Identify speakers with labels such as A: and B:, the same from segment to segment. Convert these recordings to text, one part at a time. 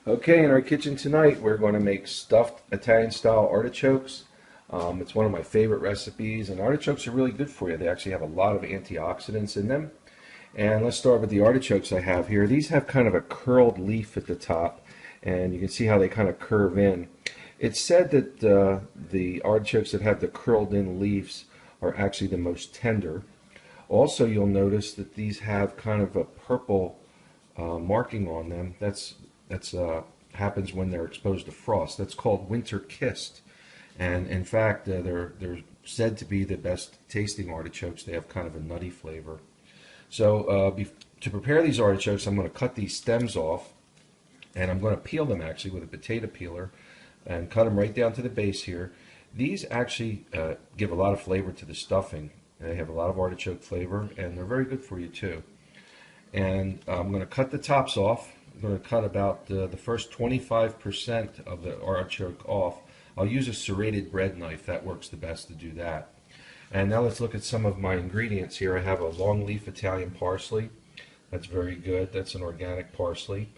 A: Okay, in our kitchen tonight, we're going to make stuffed Italian-style artichokes. It's one of my favorite recipes, and artichokes are really good for you. They actually have a lot of antioxidants in them. And let's start with the artichokes I have here. These have kind of a curled leaf at the top, and you can see how they kind of curve in. It's said that the artichokes that have the curled in leaves are actually the most tender. Also, you'll notice that these have kind of a purple marking on them. That's happens when they're exposed to frost. That's called winter kissed, and in fact, they're said to be the best tasting artichokes. They have kind of a nutty flavor. So to prepare these artichokes, I'm going to cut these stems off, and I'm going to peel them actually with a potato peeler, and cut them right down to the base here. These actually give a lot of flavor to the stuffing. They have a lot of artichoke flavor, and they're very good for you too. And I'm going to cut the tops off. I'm going to cut about the first 25% of the artichoke off. I'll use a serrated bread knife. That works the best to do that. And now let's look at some of my ingredients here. I have a long leaf Italian parsley. That's very good. That's an organic parsley.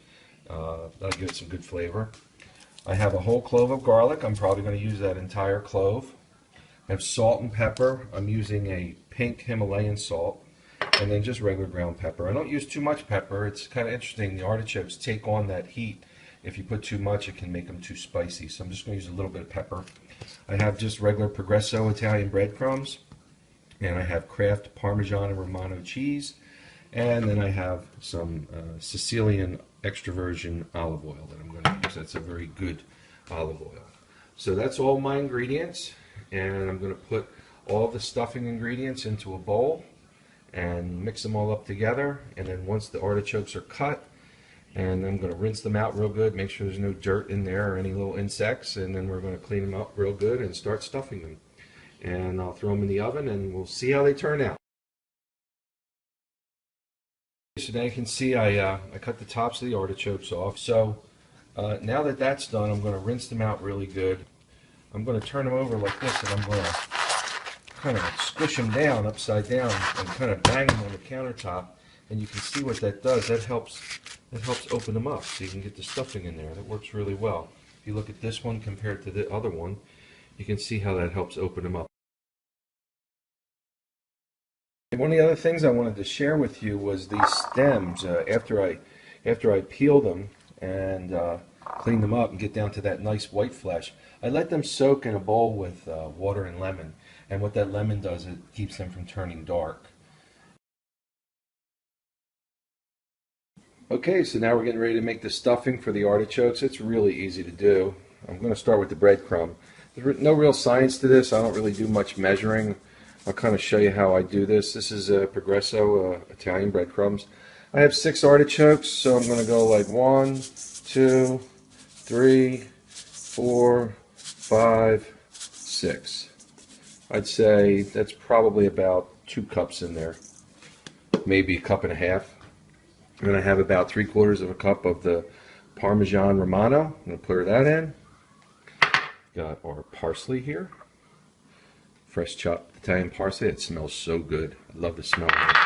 A: That'll give it some good flavor. I have a whole clove of garlic. I'm probably going to use that entire clove. I have salt and pepper. I'm using a pink Himalayan salt. And then just regular ground pepper. I don't use too much pepper. It's kind of interesting. The artichokes take on that heat. If you put too much, it can make them too spicy. So I'm just going to use a little bit of pepper. I have just regular Progresso Italian breadcrumbs. And I have Kraft Parmesan and Romano cheese. And then I have some Sicilian extra virgin olive oil that I'm going to use. That's a very good olive oil. So that's all my ingredients. And I'm going to put all the stuffing ingredients into a bowl and mix them all up together. And then once the artichokes are cut, and I'm going to rinse them out real good, make sure there's no dirt in there or any little insects, and then we're going to clean them up real good and start stuffing them. And I'll throw them in the oven and we'll see how they turn out. So now you can see I cut the tops of the artichokes off. So now that that's done, I'm going to rinse them out really good. I'm going to turn them over like this, and I'm going to kind of squish them down upside down and kind of bang them on the countertop, and you can see what that does. That helps open them up so you can get the stuffing in there. That works really well. If you look at this one compared to the other one, you can see how that helps open them up. One of the other things I wanted to share with you was these stems. After I peel them and clean them up and get down to that nice white flesh, I let them soak in a bowl with water and lemon. And what that lemon does, it keeps them from turning dark. Okay, so now we're getting ready to make the stuffing for the artichokes. It's really easy to do. I'm going to start with the breadcrumb. There's no real science to this. I don't really do much measuring. I'll kind of show you how I do this. This is Progresso Italian breadcrumbs. I have 6 artichokes, so I'm going to go like 1, 2, 3, 4, 5, 6. I'd say that's probably about 2 cups in there, maybe a cup and a half. I'm going to have about 3/4 of a cup of the Parmesan Romano. I'm going to put that in. Got our parsley here, fresh chopped Italian parsley. It smells so good. I love the smell of it.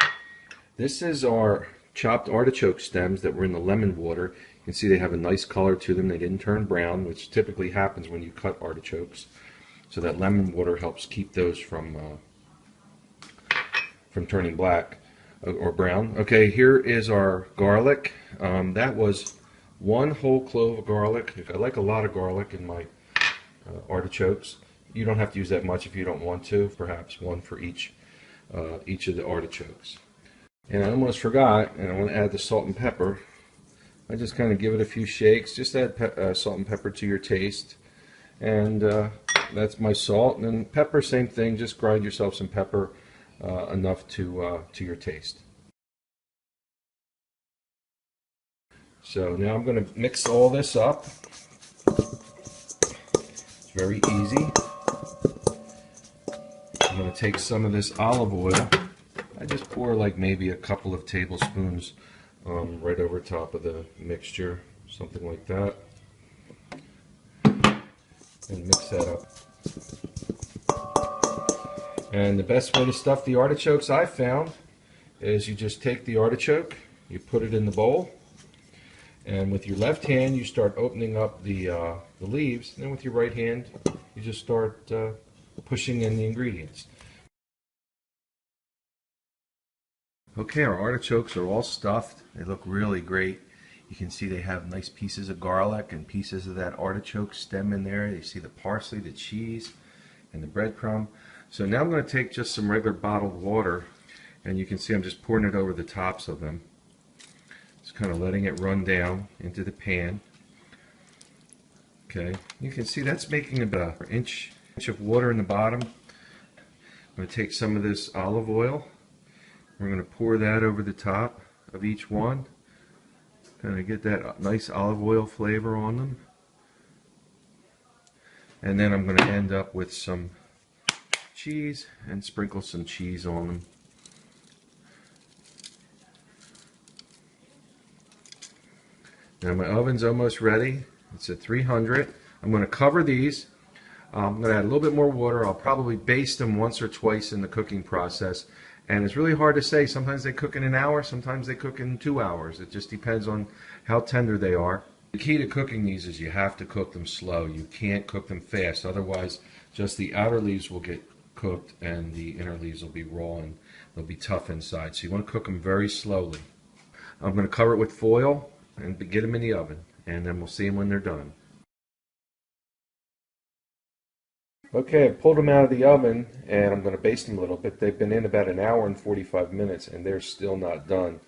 A: This is our chopped artichoke stems that were in the lemon water. You can see they have a nice color to them. They didn't turn brown, which typically happens when you cut artichokes. So that lemon water helps keep those from turning black or brown. Okay, here is our garlic. That was 1 whole clove of garlic. I like a lot of garlic in my artichokes. You don't have to use that much if you don't want to. Perhaps 1 for each of the artichokes. And I almost forgot, and I want to add the salt and pepper. I just kind of give it a few shakes. Just add salt and pepper to your taste. And that's my salt. And then pepper, same thing. Just grind yourself some pepper enough to your taste. So now I'm going to mix all this up. It's very easy. I'm going to take some of this olive oil. I just pour like maybe a couple of tablespoons right over top of the mixture, something like that. And mix that up. And the best way to stuff the artichokes I've found is you just take the artichoke, you put it in the bowl, And with your left hand, you start opening up the leaves. And then with your right hand, you just start pushing in the ingredients. Okay, our artichokes are all stuffed. They look really great. You can see they have nice pieces of garlic and pieces of that artichoke stem in there. You see the parsley, the cheese, and the breadcrumb. So now I'm going to take just some regular bottled water, and you can see I'm just pouring it over the tops of them. Just kind of letting it run down into the pan. Okay, you can see that's making about an inch of water in the bottom. I'm going to take some of this olive oil. We're going to pour that over the top of each one. Kind of get that nice olive oil flavor on them. And then I'm going to end up with some cheese and sprinkle some cheese on them. Now my oven's almost ready. It's at 300. I'm going to cover these. I'm going to add a little bit more water. I'll probably baste them once or twice in the cooking process. And it's really hard to say. Sometimes they cook in an hour, sometimes they cook in 2 hours. It just depends on how tender they are. The key to cooking these is you have to cook them slow. You can't cook them fast. Otherwise, just the outer leaves will get cooked and the inner leaves will be raw and they'll be tough inside. So you want to cook them very slowly. I'm going to cover it with foil and get them in the oven, and then we'll see them when they're done. Okay, I pulled them out of the oven and I'm going to baste them a little bit. They've been in about an hour and 45 minutes and they're still not done.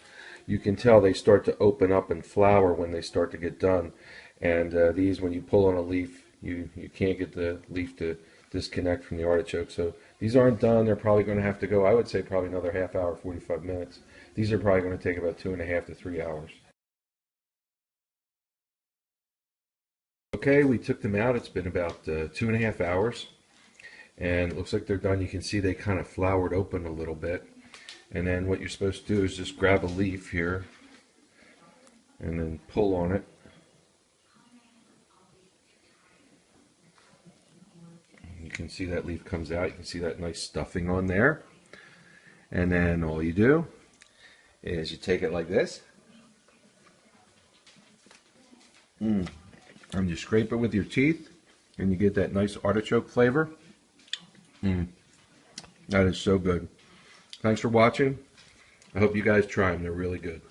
A: You can tell they start to open up and flour when they start to get done. And these, when you pull on a leaf, you can't get the leaf to disconnect from the artichoke. So these aren't done. They're probably going to have to go, I would say, probably another half hour, 45 minutes. These are probably going to take about 2.5 to 3 hours. Okay, we took them out. It's been about 2.5 hours. And it looks like they're done. You can see they kind of floured open a little bit. And then what you're supposed to do is just grab a leaf here and then pull on it. You can see that leaf comes out. You can see that nice stuffing on there. And then all you do is you take it like this. And you scrape it with your teeth and you get that nice artichoke flavor. That is so good. Thanks for watching. I hope you guys try them. They're really good.